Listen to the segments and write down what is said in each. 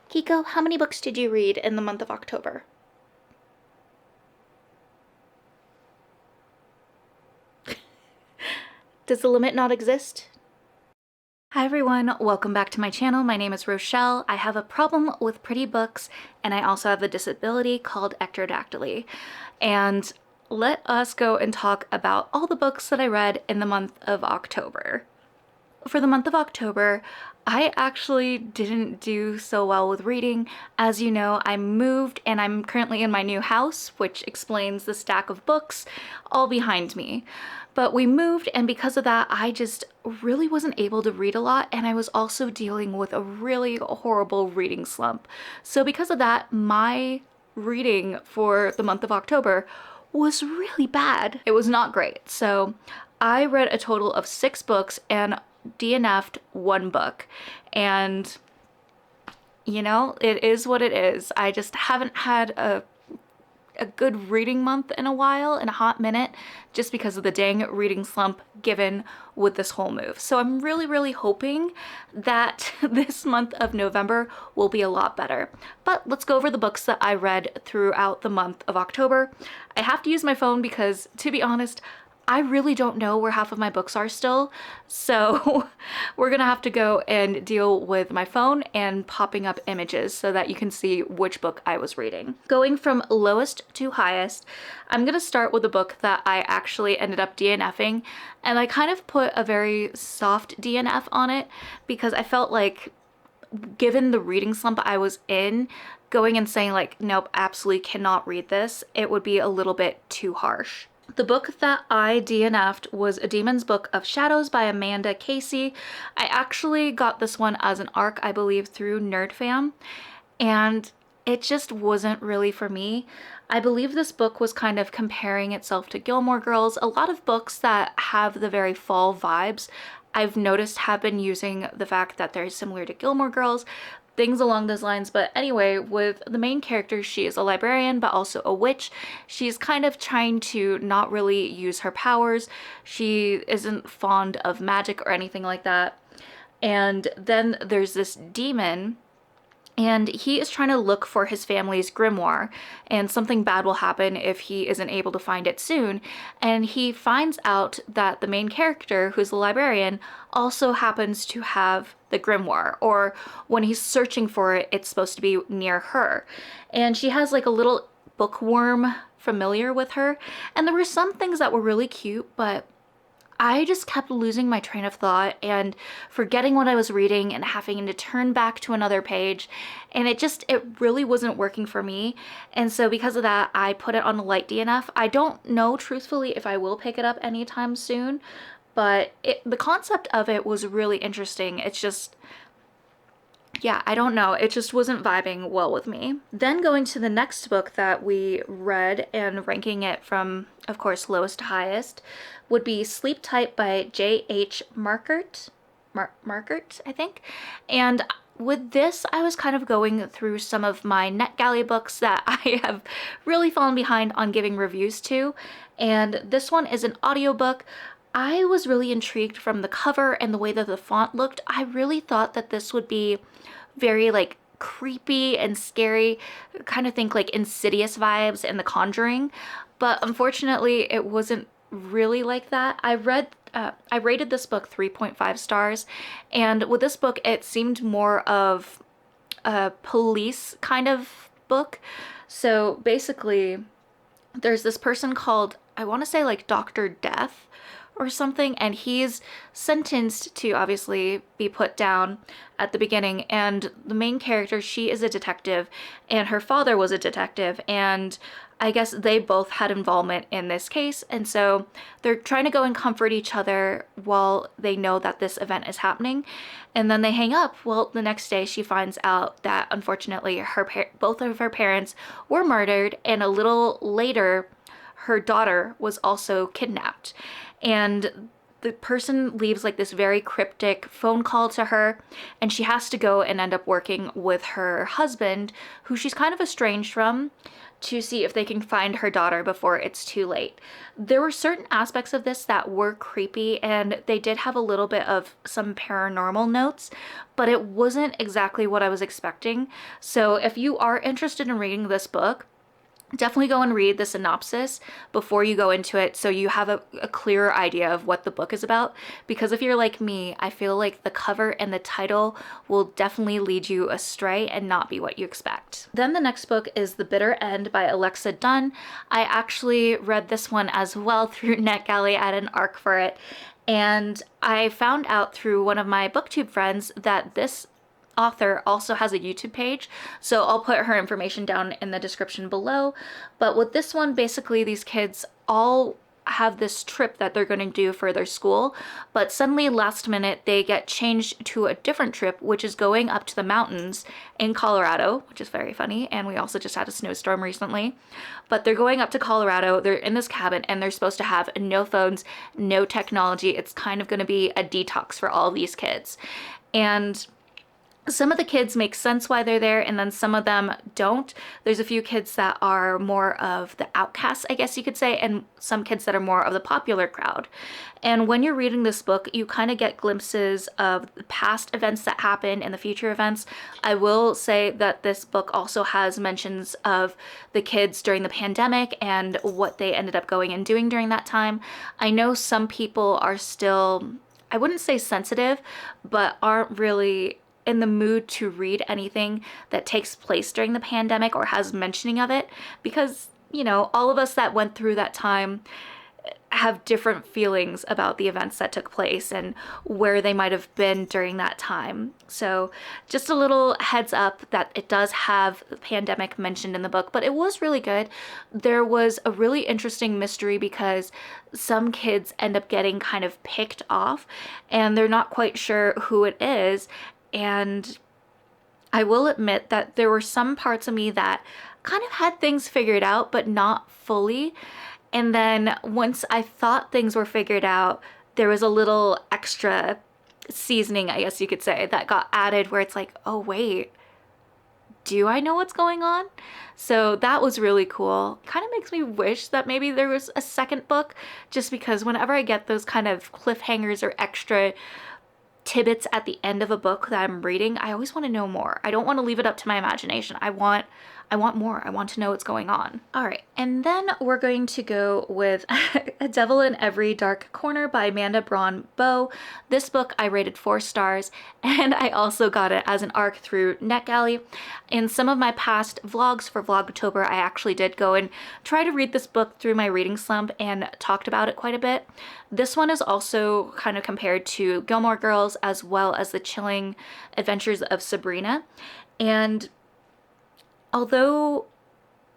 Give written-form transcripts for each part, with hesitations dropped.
Kiko, how many books did you read in the month of October? Does the limit not exist? Hi everyone, welcome back to my channel. My name is Rochelle. I have a problem with pretty books, and I also have a disability called ectrodactyly. And let us go and talk about all the books that I read in the month of October. For the month of October, I actually didn't do so well with reading. As you know, I moved and I'm currently in my new house, which explains the stack of books all behind me. But we moved, and because of that, I just really wasn't able to read a lot, and I was also dealing with a really horrible reading slump. So because of that, my reading for the month of October was really bad. It was not great. So I read a total of 6 books and DNF'd 1 book, and you know, it is what it is. I just haven't had a good reading month in a while, in a hot minute, just because of the dang reading slump given with this whole move. So I'm really hoping that this month of November will be a lot better. But let's go over the books that I read throughout the month of October. I have to use my phone because, to be honest, I really don't know where half of my books are still, so we're gonna have to go and deal with my phone and popping up images so that you can see which book I was reading. Going from lowest to highest, I'm gonna start with a book that I actually ended up DNFing, and I kind of put a very soft DNF on it because I felt like, given the reading slump I was in, going and saying like, nope, absolutely cannot read this, it would be a little bit too harsh. The book that I DNF'd was A Demon's Book of Shadows by Amanda Casey. I actually got this one as an ARC, I believe, through NerdFam, and it just wasn't really for me. I believe this book was kind of comparing itself to Gilmore Girls. A lot of books that have the very fall vibes, I've noticed, have been using the fact that they're similar to Gilmore Girls, things along those lines. But anyway, with the main character, she is a librarian but also a witch. She's kind of trying to not really use her powers. She isn't fond of magic or anything like that. And then there's this demon, and he is trying to look for his family's grimoire, and something bad will happen if he isn't able to find it soon. And he finds out that the main character, who's the librarian, also happens to have the grimoire, or when he's searching for it, it's supposed to be near her. And she has like a little bookworm familiar with her, and there were some things that were really cute, but I just kept losing my train of thought and forgetting what I was reading and having to turn back to another page, and it really wasn't working for me. And so because of that, I put it on a light DNF. I don't know truthfully if I will pick it up anytime soon, but the concept of it was really interesting. It's just, yeah, I don't know. It just wasn't vibing well with me. Then going to the next book that we read and ranking it from, of course, lowest to highest would be Sleep Tight by J.H. Markert, I think. And with this, I was kind of going through some of my NetGalley books that I have really fallen behind on giving reviews to. And this one is an audiobook. I was really intrigued from the cover and the way that the font looked. I really thought that this would be very like creepy and scary, kind of think like Insidious vibes and The Conjuring, but unfortunately it wasn't really like that. I rated this book 3.5 stars, and with this book it seemed more of a police kind of book. So basically there's this person called, I want to say like Dr. Death or something, and he's sentenced to obviously be put down at the beginning. And the main character, she is a detective, and her father was a detective, and I guess they both had involvement in this case, and so they're trying to go and comfort each other while they know that this event is happening. And then they hang up. Well, the next day she finds out that unfortunately both of her parents were murdered, and a little later her daughter was also kidnapped. And the person leaves like this very cryptic phone call to her, and she has to go and end up working with her husband, who she's kind of estranged from, to see if they can find her daughter before it's too late. There were certain aspects of this that were creepy, and they did have a little bit of some paranormal notes, but it wasn't exactly what I was expecting. So if you are interested in reading this book, definitely go and read the synopsis before you go into it so you have a clearer idea of what the book is about. Because if you're like me, I feel like the cover and the title will definitely lead you astray and not be what you expect. Then the next book is The Bitter End by Alexa Donne. I actually read this one as well through NetGalley. I had an ARC for it. And I found out through one of my booktube friends that this author also has a YouTube page, so I'll put her information down in the description below. But with this one, basically these kids all have this trip that they're going to do for their school, but suddenly last minute they get changed to a different trip, which is going up to the mountains in Colorado, which is very funny. And we also just had a snowstorm recently, but they're going up to Colorado. They're in this cabin and they're supposed to have no phones, no technology. It's kind of going to be a detox for all these kids. And some of the kids make sense why they're there, and then some of them don't. There's a few kids that are more of the outcasts, I guess you could say, and some kids that are more of the popular crowd. And when you're reading this book, you kind of get glimpses of the past events that happen and the future events. I will say that this book also has mentions of the kids during the pandemic and what they ended up going and doing during that time. I know some people are still, I wouldn't say sensitive, but aren't really in the mood to read anything that takes place during the pandemic or has mentioning of it, because, you know, all of us that went through that time have different feelings about the events that took place and where they might have been during that time. So just a little heads up that it does have the pandemic mentioned in the book, but it was really good. There was a really interesting mystery because some kids end up getting kind of picked off and they're not quite sure who it is. And I will admit that there were some parts of me that kind of had things figured out, but not fully. And then once I thought things were figured out, there was a little extra seasoning, I guess you could say, that got added where it's like, oh wait, do I know what's going on? So that was really cool. Kind of makes me wish that maybe there was a second book, just because whenever I get those kind of cliffhangers or extra tidbits at the end of a book that I'm reading, I always want to know more. I don't want to leave it up to my imagination. I want more. I want to know what's going on. All right, and then we're going to go with A Devil in Every Dark Corner by Amanda Braun Bow. This book I rated 4 stars, and I also got it as an ARC through NetGalley. In some of my past vlogs for Vlogtober, I actually did go and try to read this book through my reading slump and talked about it quite a bit. This one is also kind of compared to Gilmore Girls as well as The Chilling Adventures of Sabrina. And although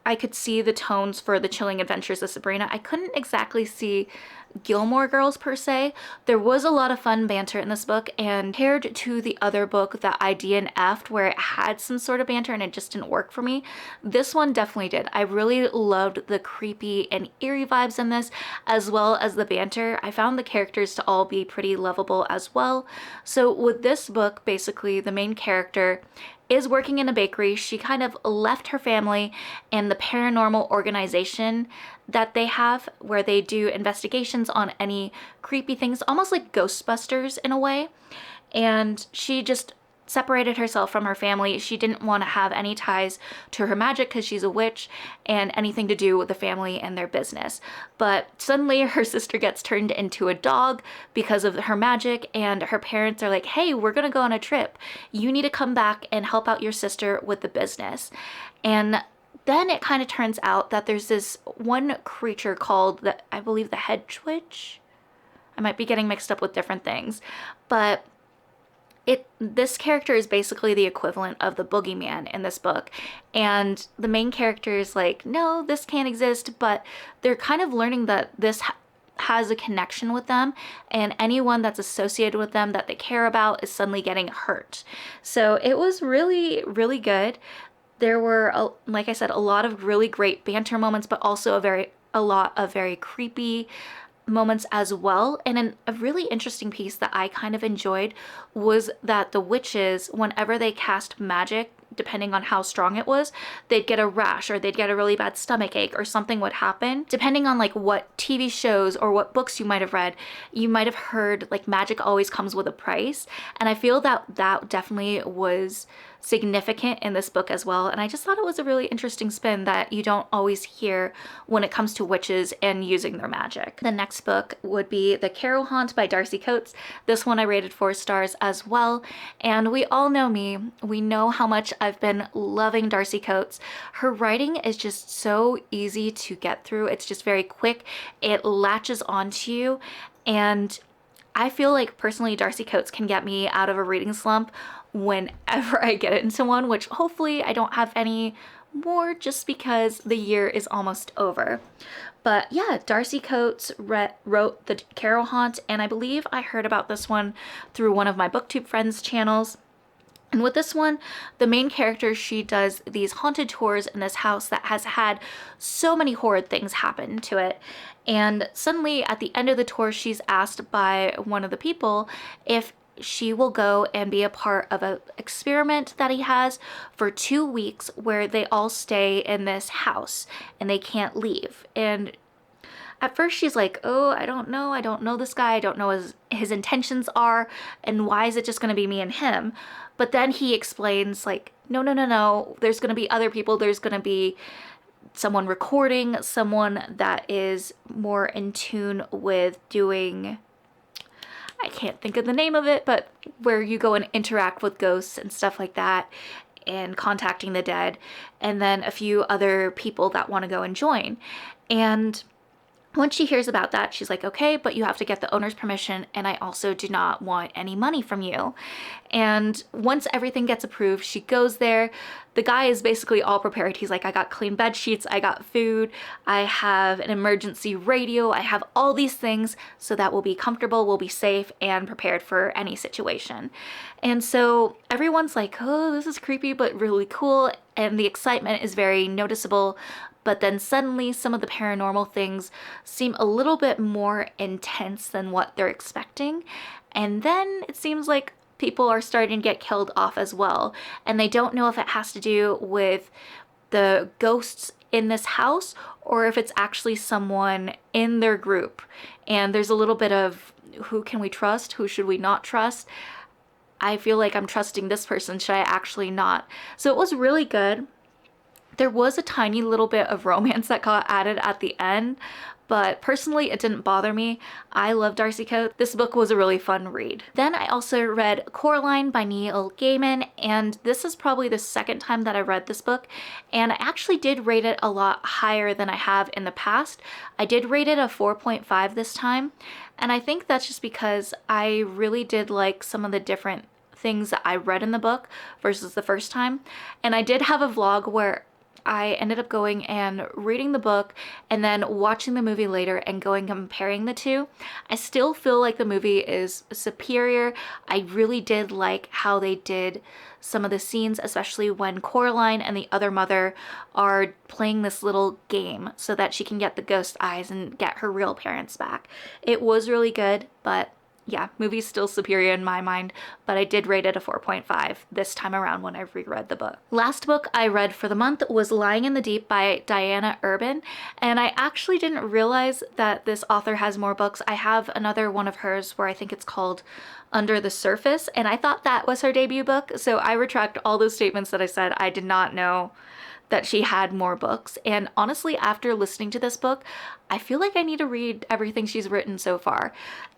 I could see the tones for The Chilling Adventures of Sabrina, I couldn't exactly see Gilmore Girls per se. There was a lot of fun banter in this book, and compared to the other book that I DNF'd where it had some sort of banter and it just didn't work for me, this one definitely did. I really loved the creepy and eerie vibes in this, as well as the banter. I found the characters to all be pretty lovable as well. So with this book, basically the main character is working in a bakery. She kind of left her family and the paranormal organization that they have, where they do investigations on any creepy things, almost like Ghostbusters in a way. And she just separated herself from her family. She didn't want to have any ties to her magic because she's a witch, and anything to do with the family and their business. But suddenly her sister gets turned into a dog because of her magic, and her parents are like, hey, we're gonna go on a trip. You need to come back and help out your sister with the business. And then it kind of turns out that there's this one creature called, I believe, the Hedge Witch. I might be getting mixed up with different things, but this character is basically the equivalent of the boogeyman in this book. And the main character is like, no, this can't exist, but they're kind of learning that this has a connection with them, and anyone that's associated with them that they care about is suddenly getting hurt. So it was really, really good. There were, like I said, a lot of really great banter moments, but also a lot of very creepy moments as well. And a really interesting piece that I kind of enjoyed was that the witches, whenever they cast magic, depending on how strong it was, they'd get a rash or they'd get a really bad stomach ache or something would happen. Depending on like what TV shows or what books you might have read, you might have heard like magic always comes with a price. And I feel that that definitely was significant in this book as well. And I just thought it was a really interesting spin that you don't always hear when it comes to witches and using their magic. The next book would be The Carrow Haunt by Darcy Coates. This one I rated 4 stars as well. And we all know me. We know how much I've been loving Darcy Coates. Her writing is just so easy to get through. It's just very quick. It latches onto you. And I feel like personally Darcy Coates can get me out of a reading slump whenever I get into one, which hopefully I don't have any more just because the year is almost over. But yeah, Darcy Coates wrote The Carrow Haunt, and I believe I heard about this one through one of my BookTube friends' channels. And with this one, the main character, she does these haunted tours in this house that has had so many horrid things happen to it. And suddenly at the end of the tour, she's asked by one of the people if she will go and be a part of an experiment that he has for 2 weeks where they all stay in this house and they can't leave. And at first she's like, oh, I don't know this guy, I don't know what his intentions are, and why is it just gonna be me and him? But then he explains like, no, there's gonna be other people, there's gonna be someone recording, someone that is more in tune with doing, I can't think of the name of it, but where you go and interact with ghosts and stuff like that and contacting the dead, and then a few other people that want to go and join. And once she hears about that, she's like, okay, but you have to get the owner's permission, and I also do not want any money from you. And once everything gets approved, she goes there. The guy is basically all prepared. He's like, I got clean bed sheets, I got food, I have an emergency radio, I have all these things so that we'll be comfortable, we'll be safe, and prepared for any situation. And so everyone's like, oh, this is creepy, but really cool. And the excitement is very noticeable. But then suddenly some of the paranormal things seem a little bit more intense than what they're expecting. And then it seems like people are starting to get killed off as well. And they don't know if it has to do with the ghosts in this house or if it's actually someone in their group. And there's a little bit of who can we trust? Who should we not trust? I feel like I'm trusting this person. Should I actually not? So it was really good. There was a tiny little bit of romance that got added at the end, but personally it didn't bother me. I love Darcy Coates. This book was a really fun read. Then I also read Coraline by Neil Gaiman, and this is probably the second time that I read this book, and I actually did rate it a lot higher than I have in the past. I did rate it a 4.5 this time, and I think that's just because I really did like some of the different things that I read in the book versus the first time. And I did have a vlog where I ended up going and reading the book and then watching the movie later and going comparing the two. I still feel like the movie is superior. I really did like how they did some of the scenes, especially when Coraline and the other mother are playing this little game so that she can get the ghost eyes and get her real parents back. It was really good, but yeah, movie's still superior in my mind, but I did rate it a 4.5 this time around when I reread the book. Last book I read for the month was Lying in the Deep by Diana Urban, and I actually didn't realize that this author has more books. I have another one of hers where I think it's called Under the Surface, and I thought that was her debut book, so I retract all those statements that I said. I did not know that she had more books, and honestly, after listening to this book, I feel like I need to read everything she's written so far.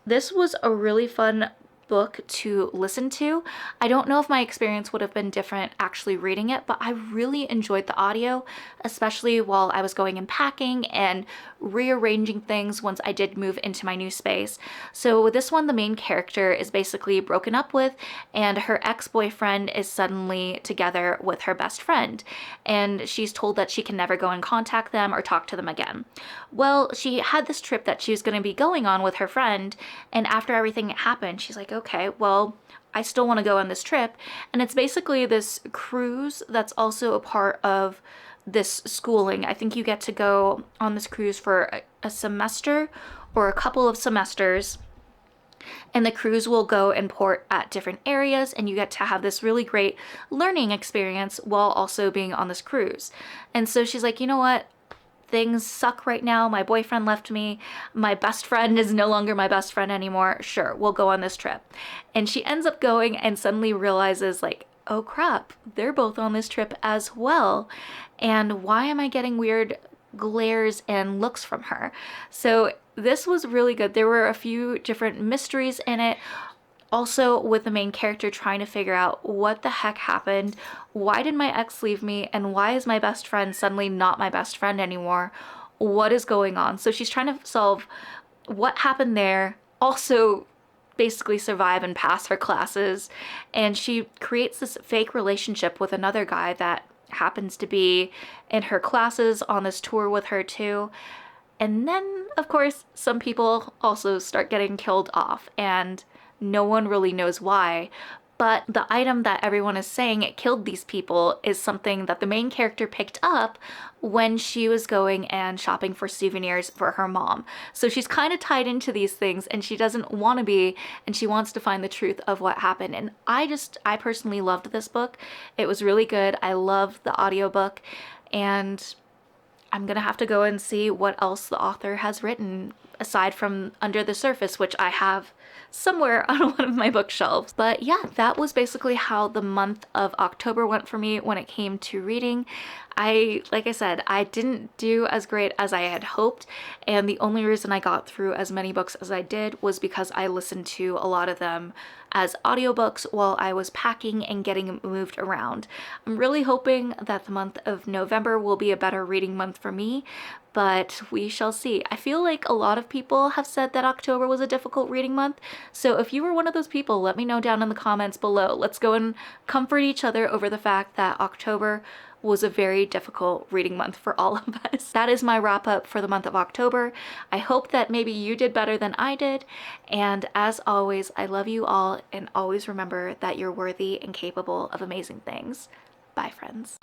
This was a really fun book to listen to. I don't know if my experience would have been different actually reading it, but I really enjoyed the audio, especially while I was going and packing and rearranging things once I did move into my new space. So with this one, the main character is basically broken up with, and her ex-boyfriend is suddenly together with her best friend, and she's told that she can never go and contact them or talk to them again. Well, she had this trip that she was going to be going on with her friend, and after everything happened, she's like, okay, well, I still want to go on this trip. And it's basically this cruise that's also a part of this schooling. I think you get to go on this cruise for a semester or a couple of semesters, and the crews will go and port at different areas, and you get to have this really great learning experience while also being on this cruise. And so she's like, you know what? Things suck right now. My boyfriend left me. My best friend is no longer my best friend anymore. Sure, we'll go on this trip. And she ends up going and suddenly realizes, like, oh crap, they're both on this trip as well. And why am I getting weird glares and looks from her? So this was really good. There were a few different mysteries in it. Also with the main character trying to figure out what the heck happened, why did my ex leave me, and why is my best friend suddenly not my best friend anymore? What is going on? So she's trying to solve what happened there, also basically survive and pass her classes, and she creates this fake relationship with another guy that happens to be in her classes on this tour with her too. And then, of course, some people also start getting killed off, and no one really knows why. But the item that everyone is saying it killed these people is something that the main character picked up when she was going and shopping for souvenirs for her mom. So she's kind of tied into these things, and she doesn't want to be, and she wants to find the truth of what happened. And I personally loved this book. It was really good. I love the audiobook, and I'm gonna have to go and see what else the author has written aside from Under the Surface, which I have somewhere on one of my bookshelves. But yeah, that was basically how the month of October went for me when it came to reading. Like I said, I didn't do as great as I had hoped, and the only reason I got through as many books as I did was because I listened to a lot of them as audiobooks while I was packing and getting moved around. I'm really hoping that the month of November will be a better reading month for me, but we shall see. I feel like a lot of people have said that October was a difficult reading month, so if you were one of those people, let me know down in the comments below. Let's go and comfort each other over the fact that October was a very difficult reading month for all of us. That is my wrap up for the month of October. I hope that maybe you did better than I did, and as always, I love you all, and always remember that you're worthy and capable of amazing things. Bye, friends.